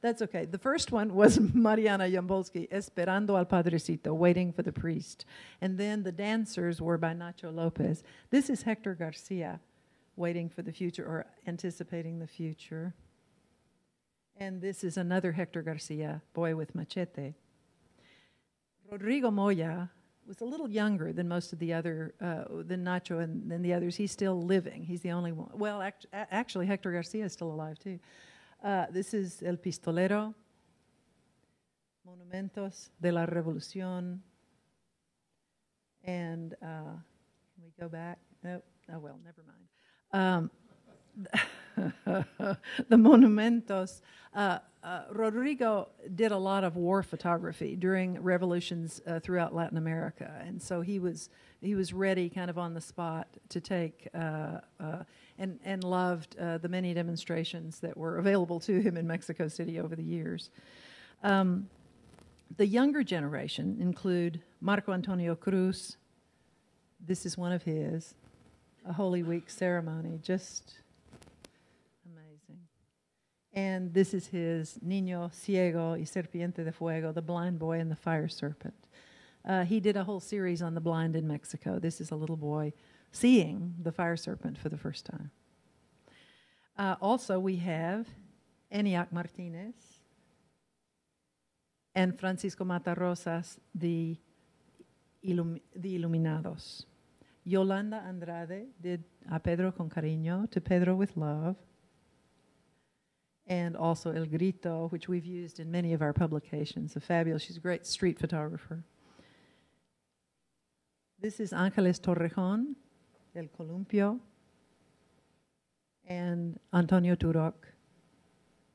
That's okay. The first one was Mariana Jampolsky, Esperando al Padrecito, Waiting for the Priest. And then the dancers were by Nacho Lopez. This is Hector Garcia, Waiting for the Future, or Anticipating the Future. And this is another Hector Garcia, Boy with Machete. Rodrigo Moya was a little younger than most of the other, than Nacho and than the others. He's still living. He's the only one. Well, actually, Hector Garcia is still alive, too. This is El Pistolero, Monumentos de la Revolución, and can we go back? Nope. Oh, well, never mind. The Monumentos. Rodrigo did a lot of war photography during revolutions throughout Latin America, and so he was ready, kind of on the spot, to take and loved the many demonstrations that were available to him in Mexico City over the years. The younger generation include Marco Antonio Cruz. This is one of his, a Holy Week ceremony, just amazing. And this is his Niño Ciego y Serpiente de Fuego, the blind boy and the fire serpent. He did a whole series on the blind in Mexico. This is a little boy seeing the fire serpent for the first time. Also, we have Eniac Martinez and Francisco Matarrosas, the Iluminados. Yolanda Andrade did A Pedro con Cariño, To Pedro with Love, and also El Grito, which we've used in many of our publications. She's a great street photographer. This is Ángeles Torrejón, El Columpio, and Antonio Turok,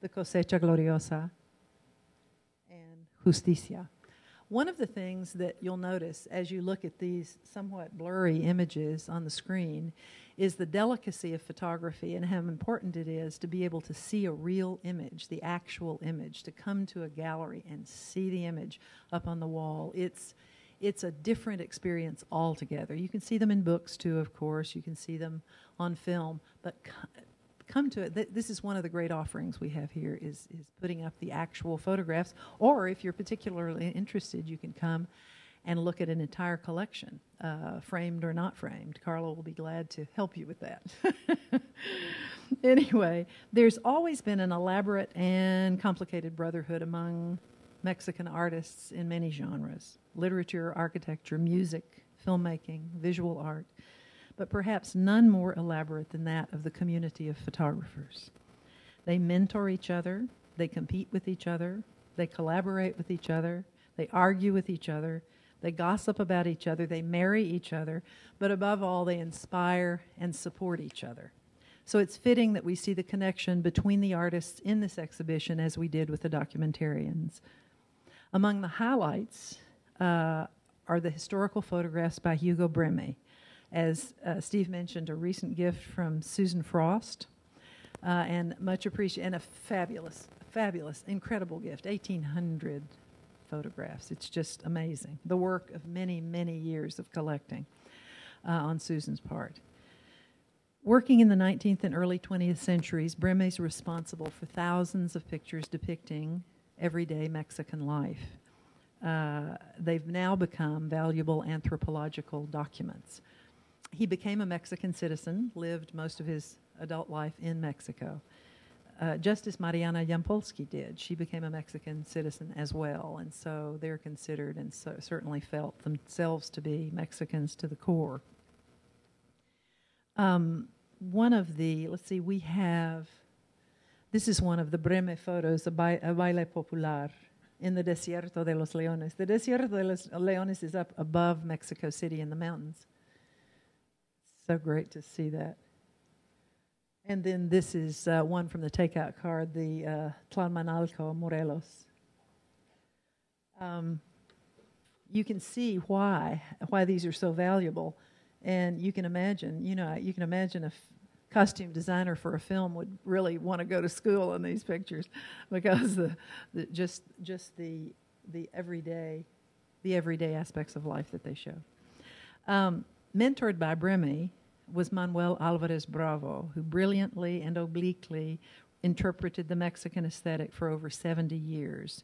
The Cosecha Gloriosa, and Justicia. One of the things that you'll notice as you look at these somewhat blurry images on the screen is the delicacy of photography and how important it is to be able to see a real image, the actual image, to come to a gallery and see the image up on the wall. It's a different experience altogether. You can see them in books too, of course. You can see them on film, but come to it. This is one of the great offerings we have here is putting up the actual photographs, or if you're particularly interested, you can come and look at an entire collection, framed or not framed. Carla will be glad to help you with that. Anyway, there's always been an elaborate and complicated brotherhood among Mexican artists in many genres: literature, architecture, music, filmmaking, visual art, but perhaps none more elaborate than that of the community of photographers. They mentor each other, they compete with each other, they collaborate with each other, they argue with each other, they gossip about each other, they marry each other, but above all, they inspire and support each other. So it's fitting that we see the connection between the artists in this exhibition as we did with the documentarians. Among the highlights are the historical photographs by Hugo Breme. As Steve mentioned, a recent gift from Susan Frost, and much appreciated, and a fabulous, incredible gift, 1,800 photographs. It's just amazing. The work of many, many years of collecting on Susan's part. Working in the 19th and early 20th centuries, Breme is responsible for thousands of pictures depicting everyday Mexican life. They've now become valuable anthropological documents. He became a Mexican citizen, lived most of his adult life in Mexico, just as Mariana Jampolsky did. She became a Mexican citizen as well, and so they're considered and so certainly felt themselves to be Mexicans to the core. One of the, let's see, we have, this is one of the Breme photos, a baile popular in the Desierto de los Leones. The Desierto de los Leones is up above Mexico City in the mountains. So great to see that. And then this is one from the takeout card, the Tlalmanalco, Morelos. You can see why these are so valuable. And you can imagine, a costume designer for a film would really want to go to school on these pictures, because just the everyday aspects of life that they show. Mentored by Breme was Manuel Alvarez Bravo, who brilliantly and obliquely interpreted the Mexican aesthetic for over 70 years.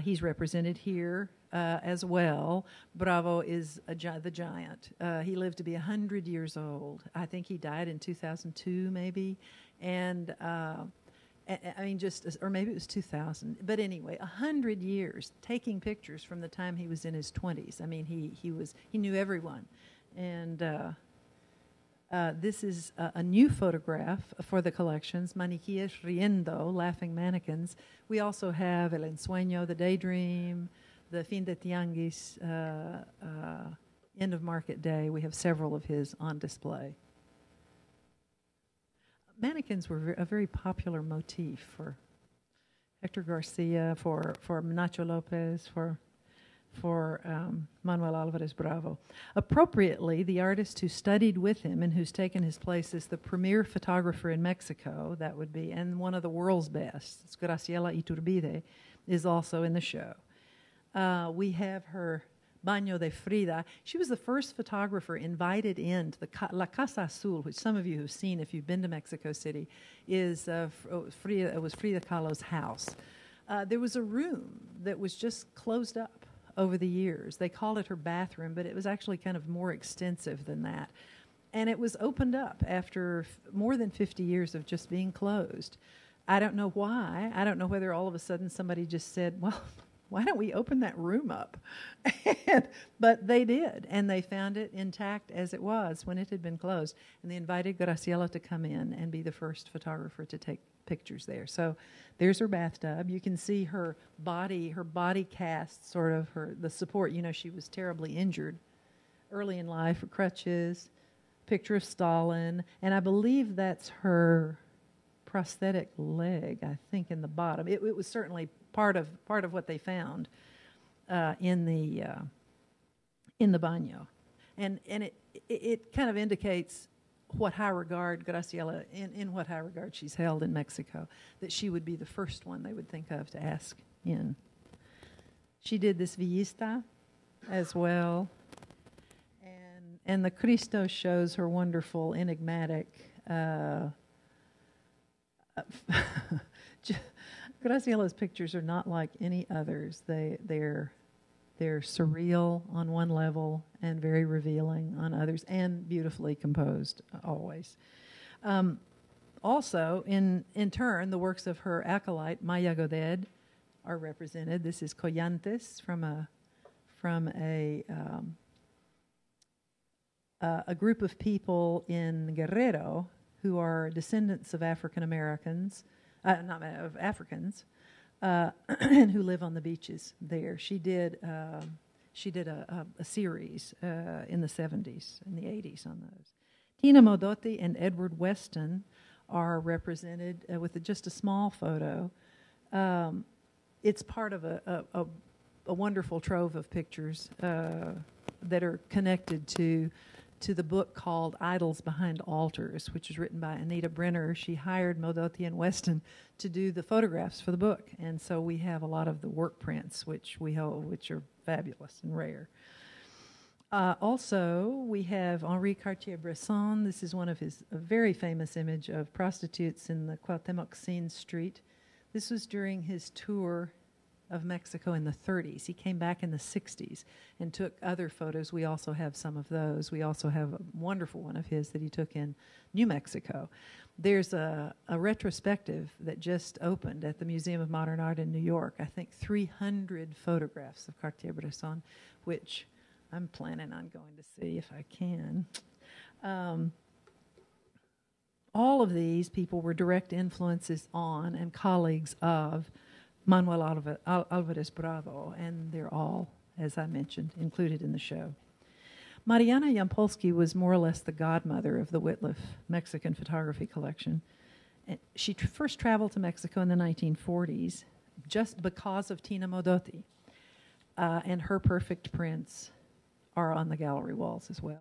He's represented here as well. Bravo is the giant. He lived to be 100 years old. I think he died in 2002, maybe. And I mean, or maybe it was 2000. But anyway, 100 years taking pictures from the time he was in his 20s. I mean, he knew everyone. And this is a new photograph for the collections, Maniquíes Riendo, Laughing Mannequins. We also have El Ensueño, The Daydream, the Fin de Tianguis, End of Market Day. We have several of his on display. Mannequins were a very popular motif for Hector Garcia, for Nacho Lopez, for Manuel Alvarez Bravo. Appropriately, the artist who studied with him and who's taken his place as the premier photographer in Mexico, that would be, and one of the world's best, it's Graciela Iturbide, is also in the show. We have her Baño de Frida. She was the first photographer invited into the La Casa Azul, which some of you have seen if you've been to Mexico City, is Frida. It was Frida Kahlo's house. There was a room that was just closed up over the years. They called it her bathroom, but it was actually kind of more extensive than that. And it was opened up after more than 50 years of just being closed. I don't know why. I don't know whether all of a sudden somebody just said, well, why don't we open that room up? But they did, and they found it intact as it was when it had been closed. And they invited Graciela to come in and be the first photographer to take pictures there. So there's her bathtub. You can see her body cast, sort of the support. You know, she was terribly injured early in life, her crutches, picture of Stalin, and I believe that's her prosthetic leg, I think, in the bottom. It was certainly part of what they found in the baño, and it kind of indicates what high regard Graciela, in what high regard she's held in Mexico, that she would be the first one they would think of to ask in. She did this Villista as well, and the Cristo shows her wonderful, enigmatic. Graciela's pictures are not like any others. They're surreal on one level and very revealing on others, and beautifully composed always. Also, in turn, the works of her acolyte Maya Godet are represented. This is Collantes from a group of people in Guerrero who are descendants of African Americans. Of Africans, and who live on the beaches there. She did a series in the 70s and the 80s on those. Tina Modotti and Edward Weston are represented with just a small photo. It's part of a wonderful trove of pictures that are connected to the book called Idols Behind Altars, which was written by Anita Brenner. She hired Modotti and Weston to do the photographs for the book, and so we have a lot of the work prints, which are fabulous and rare. Also, we have Henri Cartier-Bresson. This is one of a very famous image of prostitutes in the Cuauhtemoc Scene Street. This was during his tour of Mexico in the 30s. He came back in the 60s and took other photos. We also have some of those. We also have a wonderful one of his that he took in New Mexico. There's a retrospective that just opened at the Museum of Modern Art in New York. I think 300 photographs of Cartier-Bresson, which I'm planning on going to see if I can. All of these people were direct influences on and colleagues of Manuel Alvarez Bravo, and they're all, as I mentioned, included in the show. Mariana Yampolsky was more or less the godmother of the Wittliff Mexican photography collection. And she first traveled to Mexico in the 1940s just because of Tina Modotti, and her perfect prints are on the gallery walls as well.